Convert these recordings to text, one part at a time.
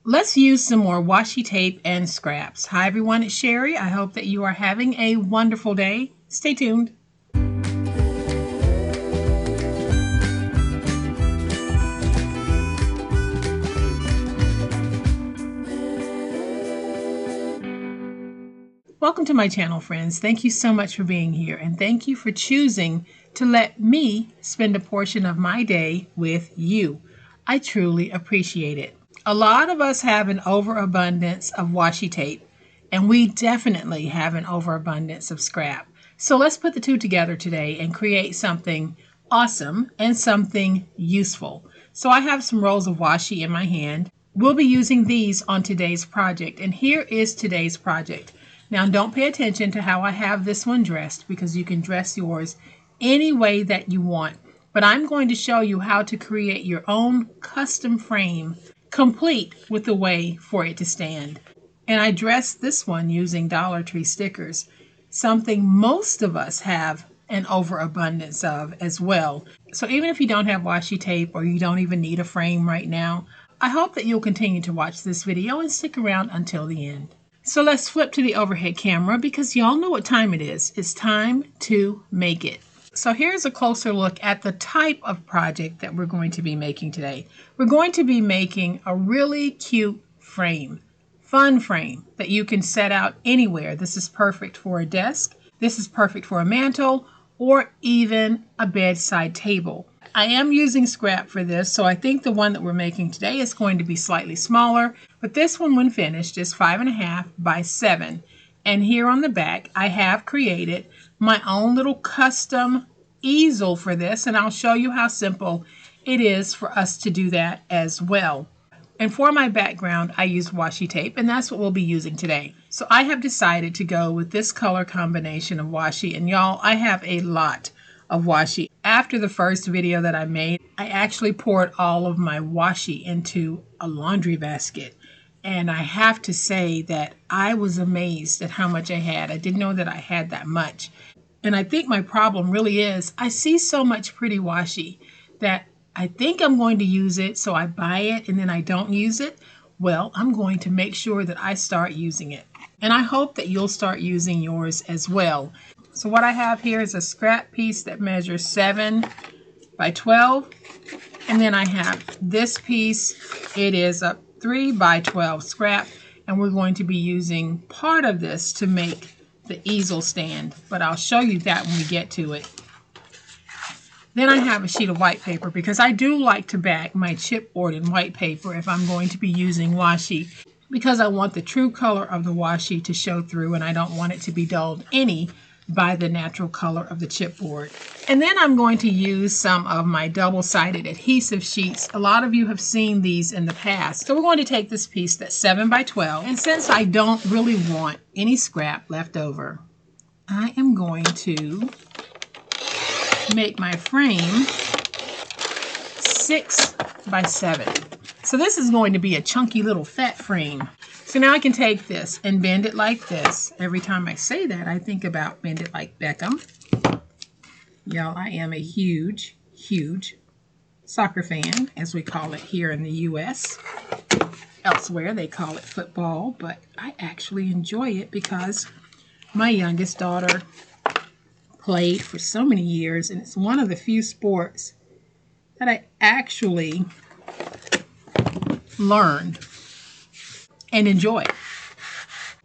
Let's use some more washi tape and scraps. Hi everyone, it's Sherry. I hope that you are having a wonderful day. Stay tuned. Welcome to my channel, friends. Thank you so much for being here, and thank you for choosing to let me spend a portion of my day with you. I truly appreciate it. A lot of us have an overabundance of washi tape, and we definitely have an overabundance of scrap. So let's put the two together today and create something awesome and something useful. So I have some rolls of washi in my hand. We'll be using these on today's project, and here is today's project. Now don't pay attention to how I have this one dressed, because you can dress yours any way that you want. But I'm going to show you how to create your own custom frame, complete with the way for it to stand. And I dressed this one using Dollar Tree stickers, something most of us have an overabundance of as well. So even if you don't have washi tape or you don't even need a frame right now, I hope that you'll continue to watch this video and stick around until the end. So let's flip to the overhead camera, because y'all know what time it is. It's time to make it. So here's a closer look at the type of project that we're going to be making today. We're going to be making a really cute frame, fun frame that you can set out anywhere. This is perfect for a desk. This is perfect for a mantle or even a bedside table. I am using scrap for this, so I think the one that we're making today is going to be slightly smaller, but this one, when finished, is 5.5 by 7. And here on the back, I have created my own little custom easel for this, and I'll show you how simple it is for us to do that as well. And for my background, I use washi tape, and that's what we'll be using today. So I have decided to go with this color combination of washi, and y'all, I have a lot of washi. After the first video that I made, I actually poured all of my washi into a laundry basket. And I have to say that I was amazed at how much I had. I didn't know that I had that much. And I think my problem really is I see so much pretty washi that I think I'm going to use it, so I buy it and then I don't use it. Well, I'm going to make sure that I start using it. And I hope that you'll start using yours as well. So what I have here is a scrap piece that measures 7 by 12. And then I have this piece. It is a 3 by 12 scrap. And we're going to be using part of this to make the easel stand. But I'll show you that when we get to it. Then I have a sheet of white paper, because I do like to back my chipboard in white paper if I'm going to be using washi, because I want the true color of the washi to show through, and I don't want it to be dulled any by the natural color of the chipboard. And then I'm going to use some of my double-sided adhesive sheets. A lot of you have seen these in the past. So we're going to take this piece that's 7 by 12, and since I don't really want any scrap left over, I am going to make my frame 6 by 7. So this is going to be a chunky little fat frame. So now I can take this and bend it like this. Every time I say that, I think about bend it like Beckham. Y'all, I am a huge, huge soccer fan, as we call it here in the U.S. Elsewhere, they call it football, but I actually enjoy it because my youngest daughter played for so many years, and it's one of the few sports that I actually learned and enjoy.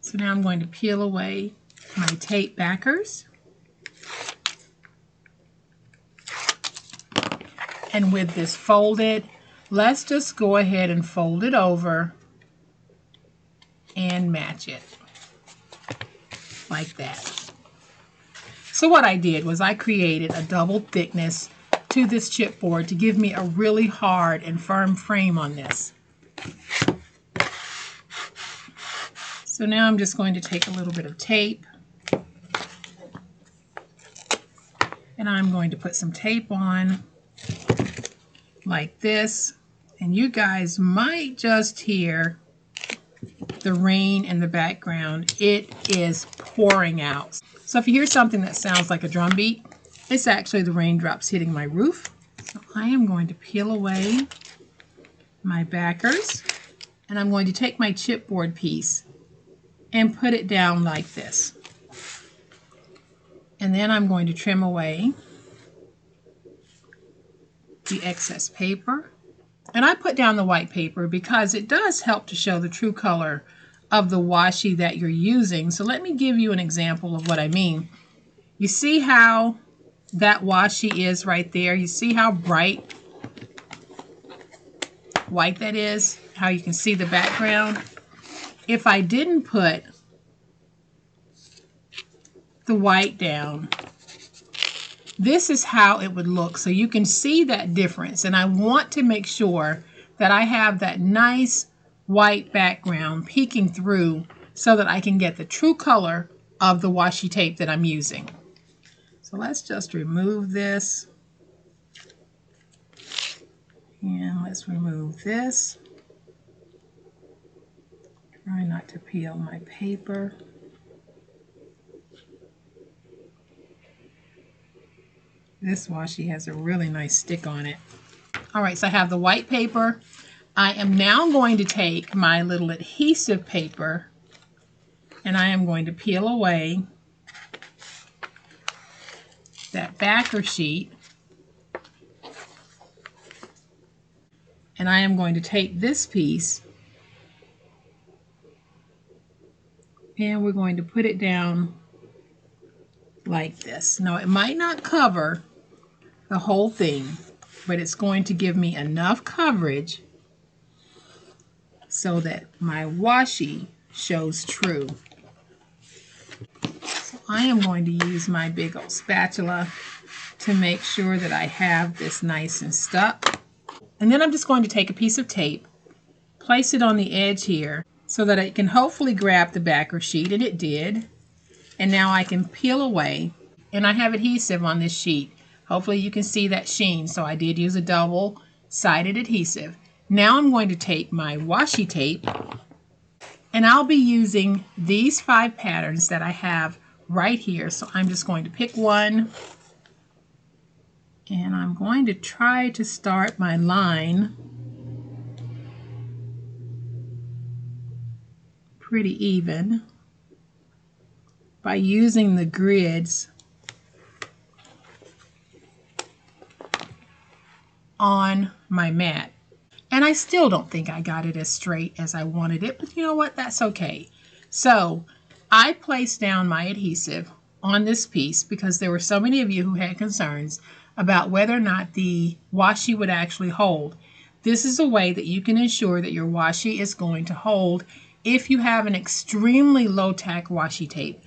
So now I'm going to peel away my tape backers. And with this folded, let's just go ahead and fold it over and match it like that. So what I did was I created a double thickness to this chipboard to give me a really hard and firm frame on this. So now I'm just going to take a little bit of tape, and I'm going to put some tape on like this, and you guys might just hear the rain in the background. It is pouring out. So if you hear something that sounds like a drum beat, it's actually the raindrops hitting my roof. So I am going to peel away my backers. And I'm going to take my chipboard piece and put it down like this. And then I'm going to trim away the excess paper. And I put down the white paper because it does help to show the true color of the washi that you're using. So let me give you an example of what I mean. You see how that washi is right there? You see how bright white that is? How you can see the background? If I didn't put the white down, this is how it would look. So you can see that difference. And I want to make sure that I have that nice white background peeking through so that I can get the true color of the washi tape that I'm using. So let's just remove this. And let's remove this. Try not to peel my paper. This washi has a really nice stick on it. All right, so I have the white paper. I am now going to take my little adhesive paper and I am going to peel away that backer sheet. And I am going to take this piece and we're going to put it down like this. Now, it might not cover the whole thing, but it's going to give me enough coverage so that my washi shows true. So I am going to use my big old spatula to make sure that I have this nice and stuck. And then I'm just going to take a piece of tape, place it on the edge here so that it can hopefully grab the backer sheet, and it did. And now I can peel away, and I have adhesive on this sheet. Hopefully you can see that sheen, so I did use a double-sided adhesive. Now I'm going to take my washi tape, and I'll be using these 5 patterns that I have right here. So I'm just going to pick one, and I'm going to try to start my line pretty even by using the grids on my mat. And I still don't think I got it as straight as I wanted it, but you know what? That's okay. So I placed down my adhesive on this piece because there were so many of you who had concerns about whether or not the washi would actually hold. This is a way that you can ensure that your washi is going to hold if you have an extremely low tack washi tape.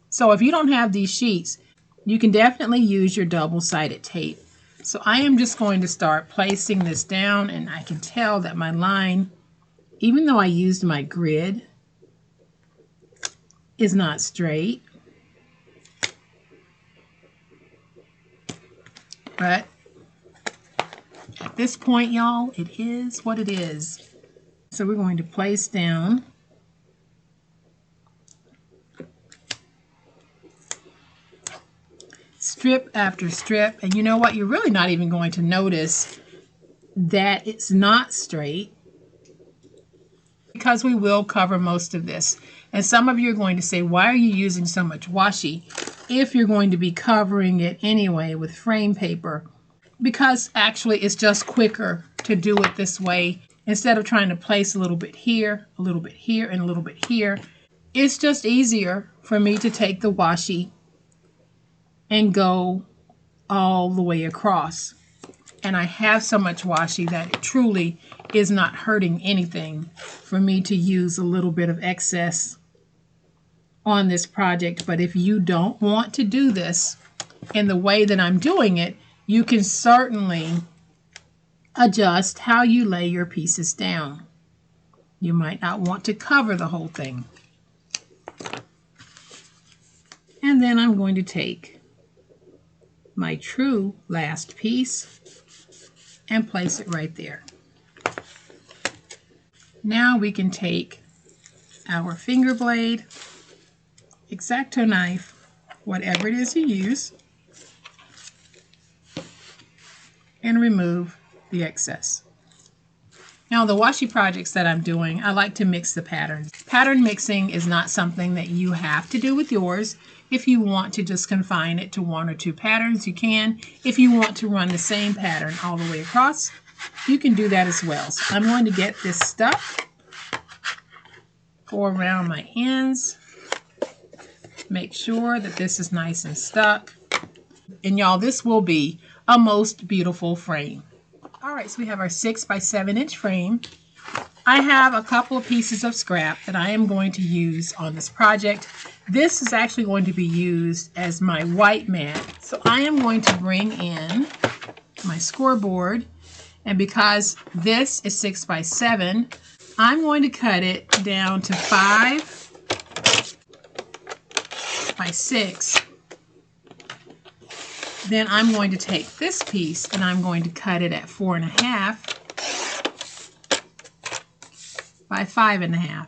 So if you don't have these sheets, you can definitely use your double-sided tape. So I am just going to start placing this down, and I can tell that my line, even though I used my grid, is not straight. But at this point, y'all, it is what it is. So we're going to place down strip after strip, and you know what? You're really not even going to notice that it's not straight because we will cover most of this. And some of you are going to say, why are you using so much washi if you're going to be covering it anyway with frame paper? Because actually it's just quicker to do it this way instead of trying to place a little bit here, a little bit here, and a little bit here. It's just easier for me to take the washi and go all the way across. And I have so much washi that it truly is not hurting anything for me to use a little bit of excess on this project. But if you don't want to do this in the way that I'm doing it, you can certainly adjust how you lay your pieces down. You might not want to cover the whole thing. And then I'm going to take my true last piece and place it right there. Now we can take our finger blade, X-Acto knife, whatever it is you use, and remove the excess. Now the washi projects that I'm doing, I like to mix the patterns. Pattern mixing is not something that you have to do with yours. If you want to just confine it to 1 or 2 patterns, you can. If you want to run the same pattern all the way across, you can do that as well. So I'm going to get this stuck, go around my ends, make sure that this is nice and stuck. And y'all, this will be a most beautiful frame. All right, so we have our 6 by 7 inch frame. I have a couple of pieces of scrap that I am going to use on this project. This is actually going to be used as my white mat. So I am going to bring in my scoreboard, and because this is 6 by 7, I'm going to cut it down to 5 by 6. Then I'm going to take this piece and I'm going to cut it at 4.5 by 5.5.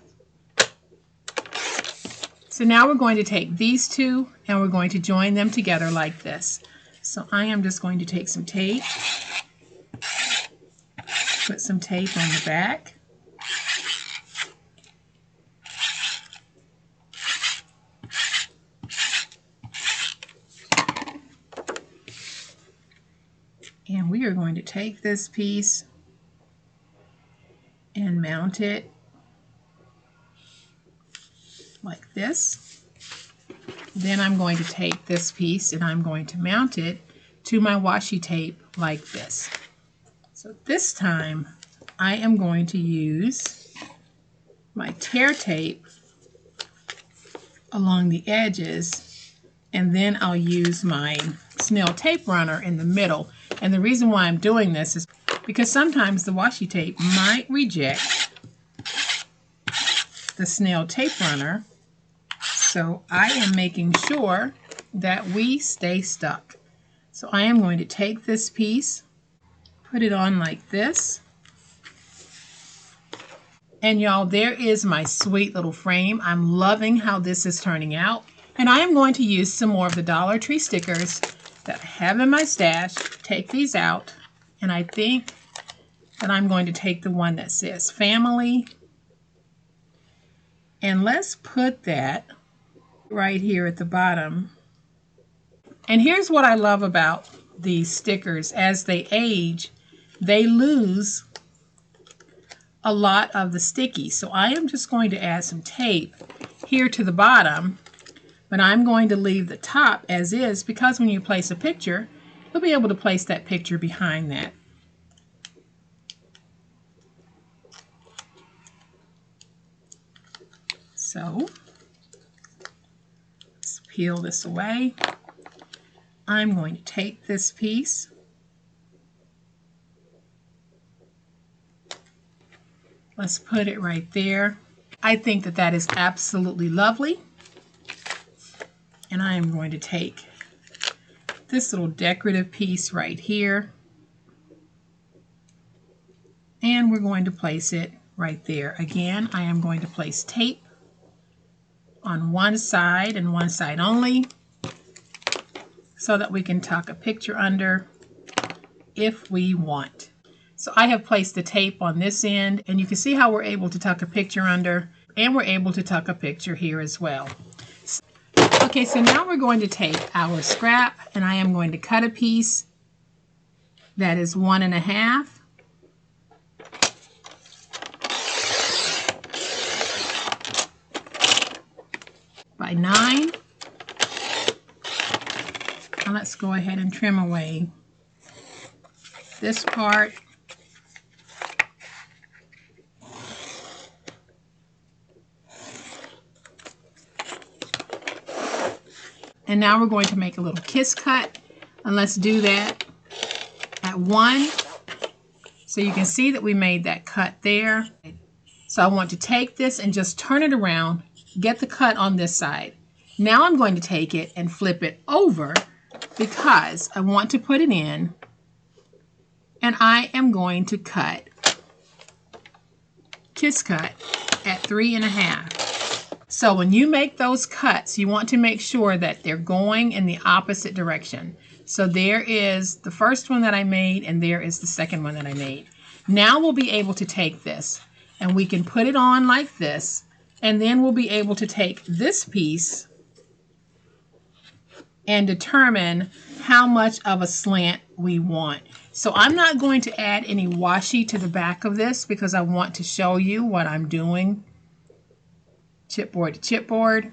So now we're going to take these two and we're going to join them together like this. So I am just going to take some tape, put some tape on the back. And we are going to take this piece and mount it like this. Then I'm going to take this piece and I'm going to mount it to my washi tape like this. So this time I am going to use my tear tape along the edges, and then I'll use my snail tape runner in the middle. And the reason why I'm doing this is because sometimes the washi tape might reject the snail tape runner. So I am making sure that we stay stuck. So I am going to take this piece, put it on like this. And y'all, there is my sweet little frame. I'm loving how this is turning out. And I am going to use some more of the Dollar Tree stickers that I have in my stash. Take these out, and I think that I'm going to take the one that says family, and let's put that right here at the bottom. And here's what I love about these stickers. As they age, they lose a lot of the sticky. So I am just going to add some tape here to the bottom, but I'm going to leave the top as is, because when you place a picture, you'll be able to place that picture behind that. So let's peel this away. I'm going to take this piece, let's put it right there. I think that that is absolutely lovely. And I am going to take this little decorative piece right here, and we're going to place it right there. Again, I am going to place tape on one side and one side only, so that we can tuck a picture under if we want. So I have placed the tape on this end, and you can see how we're able to tuck a picture under, and we're able to tuck a picture here as well. Okay, so now we're going to take our scrap, and I am going to cut a piece that is 1.5 by 9. Now let's go ahead and trim away this part. And now we're going to make a little kiss cut, and let's do that at 1. So you can see that we made that cut there. So I want to take this and just turn it around, get the cut on this side. Now I'm going to take it and flip it over, because I want to put it in, and I am going to cut, kiss cut at 3.5. So when you make those cuts, you want to make sure that they're going in the opposite direction. So there is the first one that I made, and there is the second one that I made. Now we'll be able to take this and we can put it on like this, and then we'll be able to take this piece and determine how much of a slant we want. So I'm not going to add any washi to the back of this because I want to show you what I'm doing, chipboard to chipboard.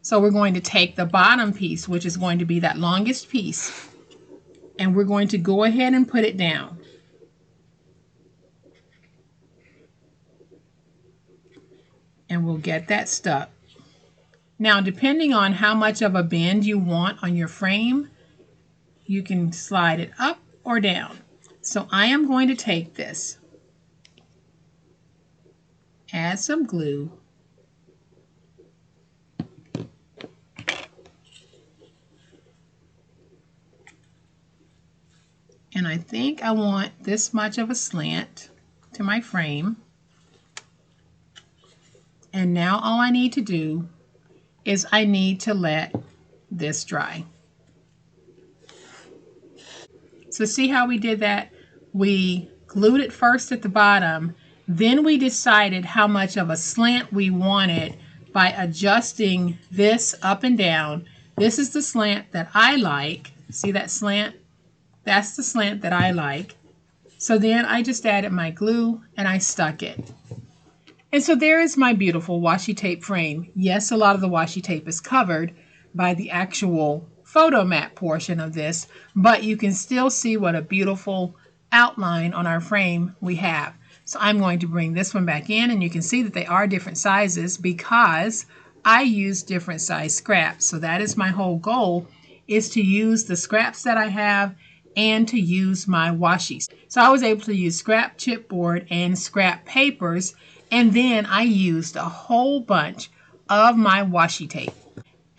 So we're going to take the bottom piece, which is going to be that longest piece, and we're going to go ahead and put it down. And we'll get that stuck. Now, depending on how much of a bend you want on your frame, you can slide it up or down. So I am going to take this, add some glue, and I think I want this much of a slant to my frame. And now all I need to do is I need to let this dry. So see how we did that? We glued it first at the bottom, then we decided how much of a slant we wanted by adjusting this up and down. This is the slant that I like. See that slant? That's the slant that I like. So then I just added my glue and I stuck it. And so there is my beautiful washi tape frame. Yes, a lot of the washi tape is covered by the actual photo mat portion of this, but you can still see what a beautiful outline on our frame we have. So I'm going to bring this one back in, and you can see that they are different sizes because I use different size scraps. So that is my whole goal, is to use the scraps that I have and to use my washi. So I was able to use scrap chipboard and scrap papers, and then I used a whole bunch of my washi tape.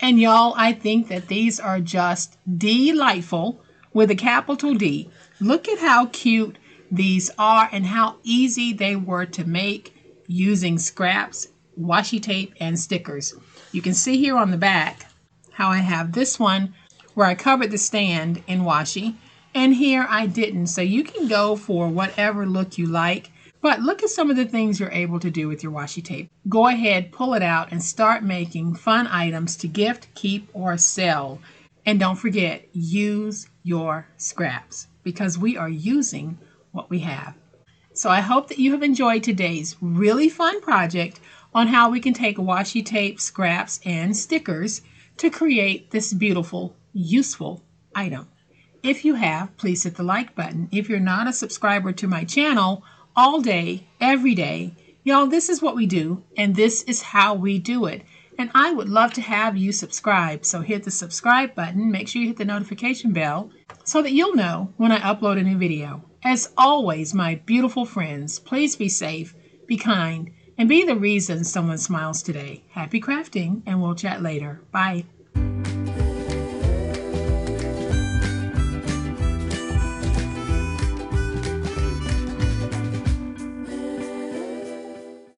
And y'all, I think that these are just delightful with a capital D. Look at how cute these are and how easy they were to make using scraps, washi tape, and stickers. You can see here on the back how I have this one where I covered the stand in washi, and here I didn't. So you can go for whatever look you like. But look at some of the things you're able to do with your washi tape. Go ahead, pull it out, and start making fun items to gift, keep, or sell. And don't forget, use your scraps because we are using what we have. So I hope that you have enjoyed today's really fun project on how we can take washi tape, scraps, and stickers to create this beautiful, useful item. If you have, please hit the like button. If you're not a subscriber to my channel, all day, every day, y'all, this is what we do, and this is how we do it. And I would love to have you subscribe. So hit the subscribe button, make sure you hit the notification bell so that you'll know when I upload a new video. As always, my beautiful friends, please be safe, be kind, and be the reason someone smiles today. Happy crafting, and we'll chat later. Bye.